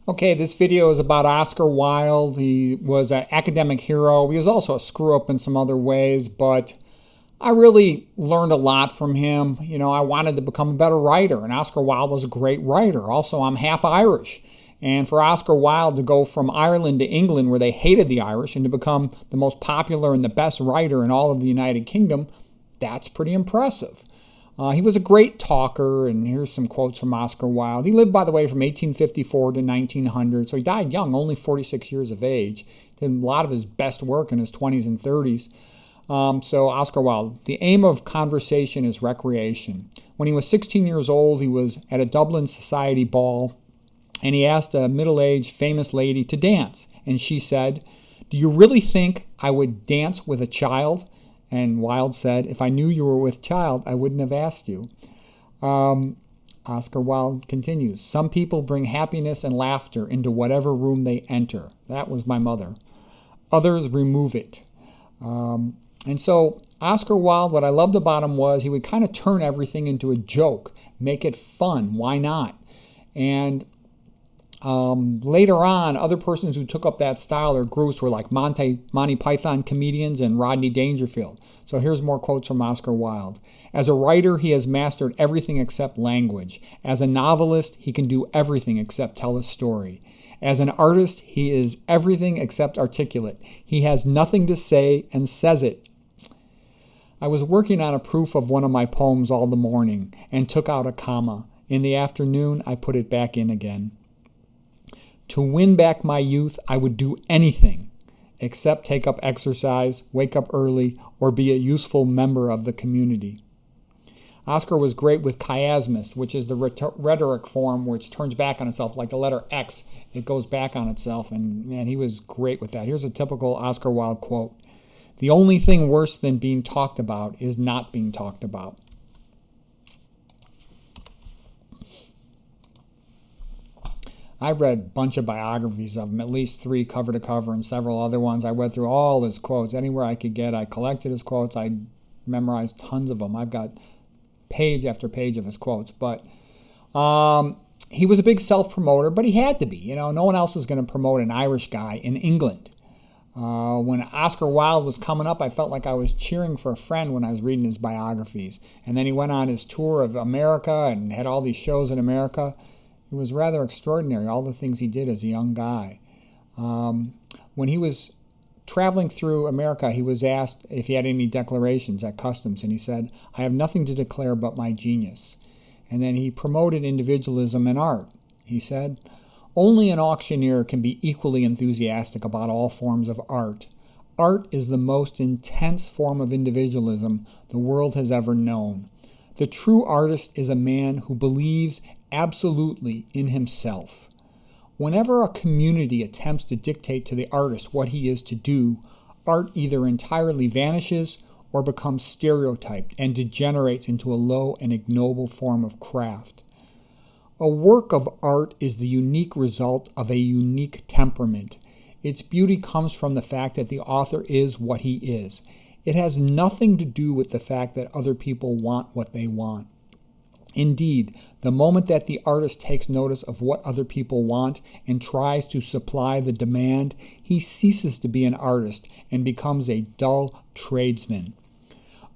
Okay, this video is about Oscar Wilde. He was an academic hero. He was also a screw-up in some other ways, but I really learned a lot from him. I wanted to become a better writer, and Oscar Wilde was a great writer. Also, I'm half Irish. And for Oscar Wilde to go from Ireland to England, where they hated the Irish, and to become the most popular and the best writer in all of the United Kingdom, that's pretty impressive. He was a great talker, and here's some quotes from Oscar Wilde. He lived, by the way, from 1854 to 1900, so he died young, only 46 years of age. Did a lot of his best work in his 20s and 30s. So Oscar Wilde, the aim of conversation is recreation. When he was 16 years old, he was at a Dublin society ball, and he asked a middle-aged famous lady to dance. And she said, "Do you really think I would dance with a child?" And Wilde said, "If I knew you were with child, I wouldn't have asked you." Oscar Wilde continues, "Some people bring happiness and laughter into whatever room they enter." That was my mother. "Others remove it." And so Oscar Wilde, what I loved about him was he would kind of turn everything into a joke, make it fun. Why not? And later on, other persons who took up that style or groups were like Monty Python comedians and Rodney Dangerfield. So here's more quotes from Oscar Wilde. "As a writer, he has mastered everything except language. As a novelist, he can do everything except tell a story. As an artist, he is everything except articulate. He has nothing to say and says it." I was working on a proof of one of my poems all the morning and took out a comma. In the afternoon, I put it back in again. "To win back my youth, I would do anything except take up exercise, wake up early, or be a useful member of the community." Oscar was great with chiasmus, which is the rhetoric form which turns back on itself, like the letter X. It goes back on itself, and man, he was great with that. Here's a typical Oscar Wilde quote. "The only thing worse than being talked about is not being talked about." I read a bunch of biographies of him, at least 3 cover to cover and several other ones. I read through all his quotes. Anywhere I could get, I collected his quotes. I memorized tons of them. I've got page after page of his quotes. But he was a big self-promoter, but he had to be. No one else was going to promote an Irish guy in England. When Oscar Wilde was coming up, I felt like I was cheering for a friend when I was reading his biographies. And then he went on his tour of America and had all these shows in America. It was rather extraordinary, all the things he did as a young guy. When he was traveling through America, he was asked if he had any declarations at customs, and he said, "I have nothing to declare but my genius." And then he promoted individualism in art. He said, "Only an auctioneer can be equally enthusiastic about all forms of art. Art is the most intense form of individualism the world has ever known. The true artist is a man who believes absolutely in himself. Whenever a community attempts to dictate to the artist what he is to do, art either entirely vanishes or becomes stereotyped and degenerates into a low and ignoble form of craft. A work of art is the unique result of a unique temperament. Its beauty comes from the fact that the author is what he is. It has nothing to do with the fact that other people want what they want. Indeed, the moment that the artist takes notice of what other people want and tries to supply the demand, he ceases to be an artist and becomes a dull tradesman.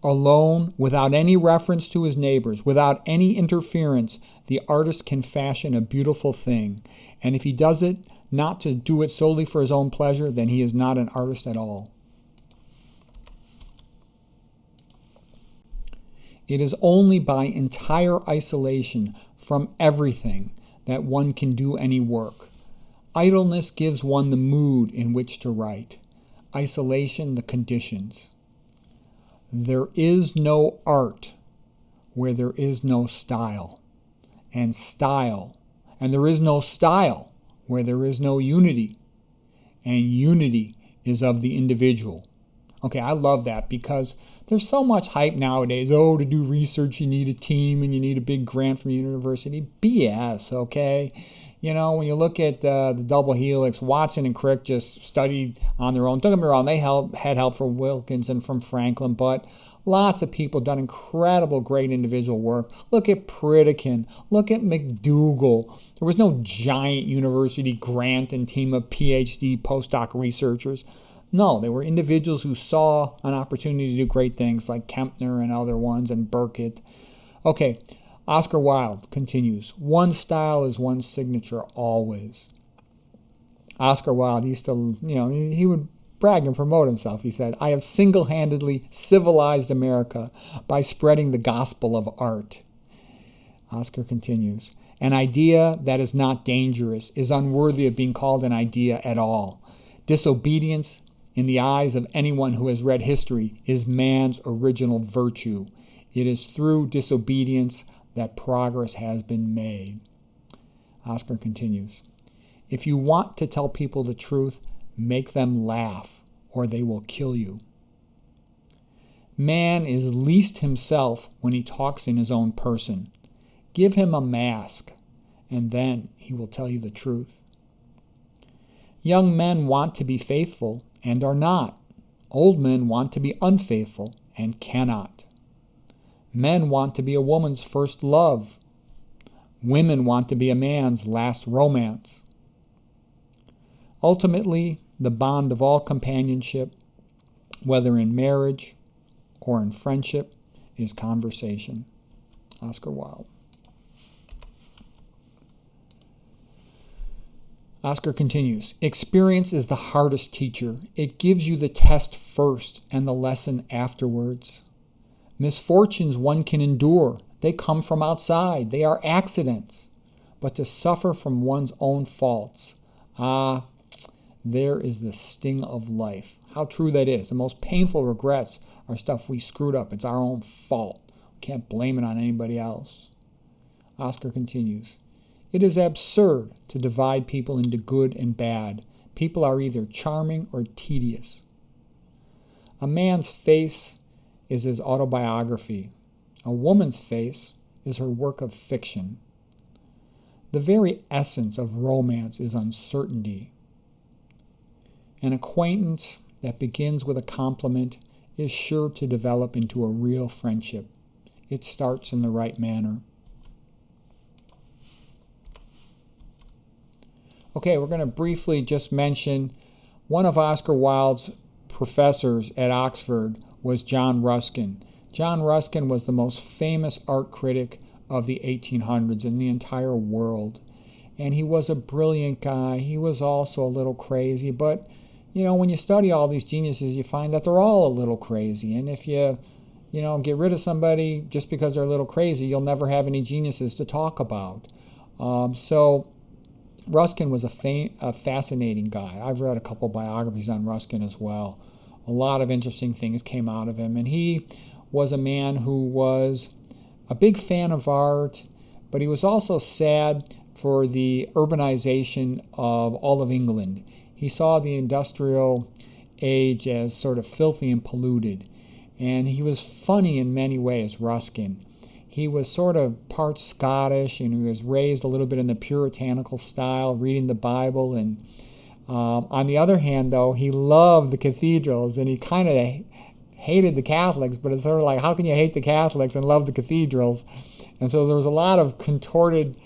Alone, without any reference to his neighbors, without any interference, the artist can fashion a beautiful thing. And if he does it not to do it solely for his own pleasure, then he is not an artist at all. It is only by entire isolation from everything that one can do any work. Idleness gives one the mood in which to write. Isolation the conditions. There is no art where there is no style. And there is no style where there is no unity. And unity is of the individual. Okay, I love that because there's so much hype nowadays. Oh, to do research, you need a team and you need a big grant from the university. BS, okay? When you look at the double helix, Watson and Crick just studied on their own. Don't get me wrong, they had help from Wilkins and from Franklin, but Lots of people done incredible, great individual work. Look at Pritikin. Look at McDougall. There was no giant university grant and team of PhD postdoc researchers. No, they were individuals who saw an opportunity to do great things like Kempner and other ones and Burkitt. Okay, Oscar Wilde continues. One style is one signature always. Oscar Wilde used to, he would brag and promote himself. He said, I have single-handedly civilized America by spreading the gospel of art. Oscar continues, an idea that is not dangerous is unworthy of being called an idea at all. Disobedience, in the eyes of anyone who has read history, is man's original virtue. It is through disobedience that progress has been made. Oscar continues, if you want to tell people the truth, make them laugh, or they will kill you. Man is least himself when he talks in his own person. Give him a mask, and then he will tell you the truth. Young men want to be faithful and are not. Old men want to be unfaithful and cannot. Men want to be a woman's first love. Women want to be a man's last romance. Ultimately, the bond of all companionship, whether in marriage or in friendship, is conversation. Oscar Wilde. Oscar continues, experience is the hardest teacher. It gives you the test first and the lesson afterwards. Misfortunes one can endure. They come from outside. They are accidents. But to suffer from one's own faults, there is the sting of life. How true that is. The most painful regrets are stuff we screwed up. It's our own fault. We can't blame it on anybody else. Oscar continues, it is absurd to divide people into good and bad. People are either charming or tedious. A man's face is his autobiography. A woman's face is her work of fiction. The very essence of romance is uncertainty. An acquaintance that begins with a compliment is sure to develop into a real friendship. It starts in the right manner. Okay, we're going to briefly just mention one of Oscar Wilde's professors at Oxford was John Ruskin. John Ruskin was the most famous art critic of the 1800s in the entire world. And he was a brilliant guy. He was also a little crazy, but when you study all these geniuses, you find that they're all a little crazy. And if you get rid of somebody just because they're a little crazy, you'll never have any geniuses to talk about. So Ruskin was a fascinating guy. I've read a couple biographies on Ruskin as well. A lot of interesting things came out of him. And he was a man who was a big fan of art, but he was also sad for the urbanization of all of England. He saw the industrial age as sort of filthy and polluted. And he was funny in many ways, Ruskin. He was sort of part Scottish, and he was raised a little bit in the puritanical style, reading the Bible. And on the other hand, though, he loved the cathedrals, and he kind of hated the Catholics, but it's sort of like, how can you hate the Catholics and love the cathedrals? And so there was a lot of contorted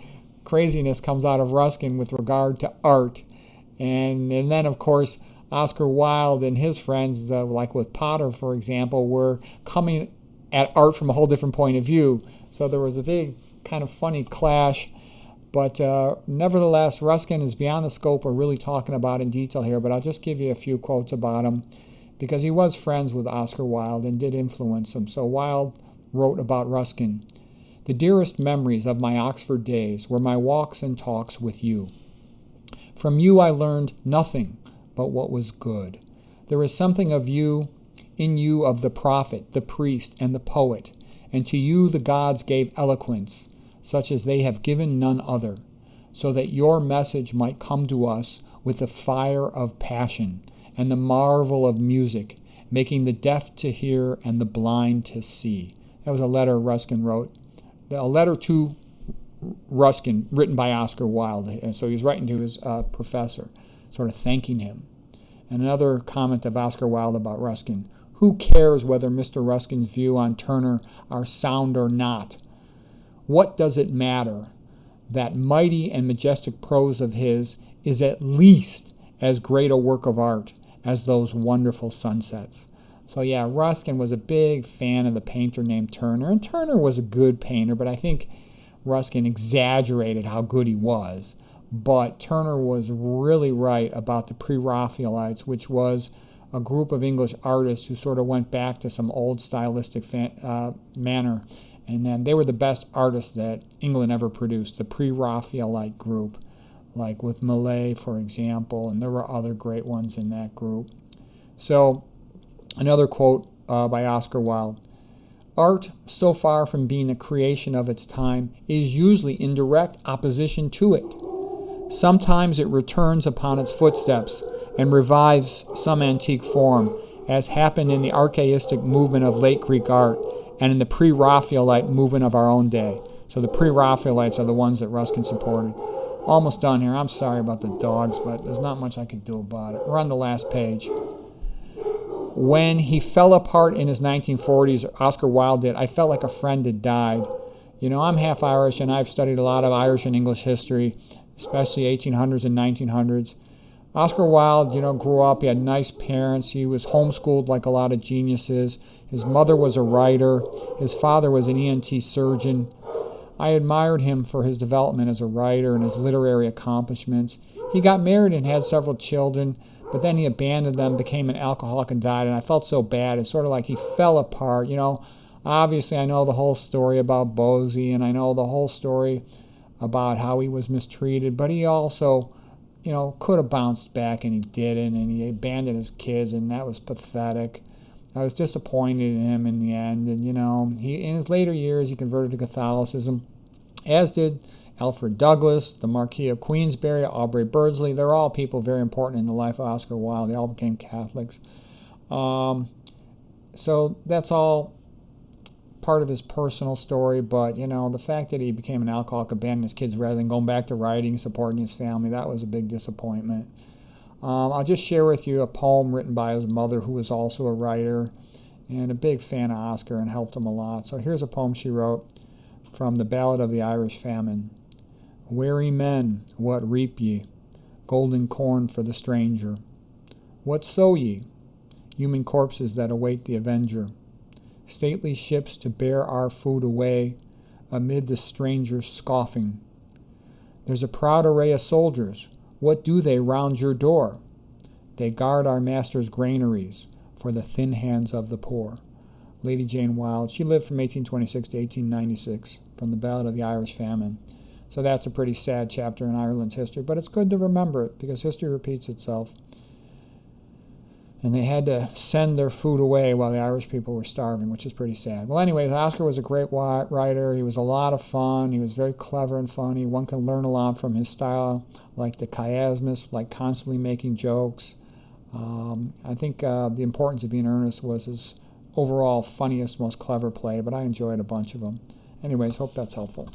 craziness comes out of Ruskin with regard to art. And then, of course, Oscar Wilde and his friends, like with Potter, for example, were coming at art from a whole different point of view. So there was a big kind of funny clash. But nevertheless, Ruskin is beyond the scope of really talking about in detail here, but I'll just give you a few quotes about him because he was friends with Oscar Wilde and did influence him. So Wilde wrote about Ruskin, the dearest memories of my Oxford days were my walks and talks with you. From you I learned nothing but what was good. There is something of you, in you, of the prophet, the priest, and the poet, and to you the gods gave eloquence, such as they have given none other, so that your message might come to us with the fire of passion and the marvel of music, making the deaf to hear and the blind to see. That was a letter Ruskin wrote, a letter to Ruskin written by Oscar Wilde. And so he was writing to his professor, sort of thanking him. And another comment of Oscar Wilde about Ruskin, Who cares whether Mr. Ruskin's views on Turner are sound or not? What does it matter? That mighty and majestic prose of his is at least as great a work of art as those wonderful sunsets. So yeah, Ruskin was a big fan of the painter named Turner, and Turner was a good painter, but I think Ruskin exaggerated how good he was. But Turner was really right about the Pre-Raphaelites, which was a group of English artists who sort of went back to some old stylistic manner. And then they were the best artists that England ever produced, the Pre-Raphaelite group, like with Millet, for example, and there were other great ones in that group. So another quote by Oscar Wilde: art, so far from being a creation of its time, is usually in direct opposition to it. Sometimes it returns upon its footsteps and revives some antique form, as happened in the archaistic movement of late Greek art and in the pre-Raphaelite movement of our own day. So the pre-Raphaelites are the ones that Ruskin supported. Almost done here. I'm sorry about the dogs, but there's not much I could do about it. We're on the last page. When he fell apart in his 1940s, Oscar Wilde did, I felt like a friend had died. You know, I'm half Irish, and I've studied a lot of Irish and English history, especially 1800s and 1900s. Oscar Wilde, grew up, he had nice parents, he was homeschooled like a lot of geniuses. His mother was a writer, his father was an ENT surgeon. I admired him for his development as a writer and his literary accomplishments. He got married and had several children, but then he abandoned them, became an alcoholic, and died, and I felt so bad. It's sort of like he fell apart, Obviously, I know the whole story about Bosie, and I know the whole story about how he was mistreated, but he also could have bounced back, and he didn't, and he abandoned his kids, and that was pathetic. I was disappointed in him in the end, and he in his later years he converted to Catholicism, as did Alfred Douglas, the Marquis of Queensberry, Aubrey Birdsley. They're all people very important in the life of Oscar Wilde. They all became Catholics. So that's all part of his personal story, but the fact that he became an alcoholic, abandoned his kids rather than going back to writing, supporting his family, that was a big disappointment. I'll just share with you a poem written by his mother, who was also a writer and a big fan of Oscar and helped him a lot. So here's a poem she wrote from the Ballad of the Irish Famine. Weary men, what reap ye? Golden corn for the stranger. What sow ye? Human corpses that await the avenger. Stately ships to bear our food away amid the stranger's scoffing. There's a proud array of soldiers. What do they round your door? They guard our master's granaries for the thin hands of the poor. Lady Jane Wilde. She lived from 1826 to 1896, from the Ballad of the Irish Famine. So that's a pretty sad chapter in Ireland's history, but it's good to remember it because history repeats itself. And they had to send their food away while the Irish people were starving, which is pretty sad. Well, anyways, Oscar was a great writer. He was a lot of fun. He was very clever and funny. One can learn a lot from his style, like the chiasmus, like constantly making jokes. I think the importance of being earnest was his overall funniest, most clever play, but I enjoyed a bunch of them. Anyways, hope that's helpful.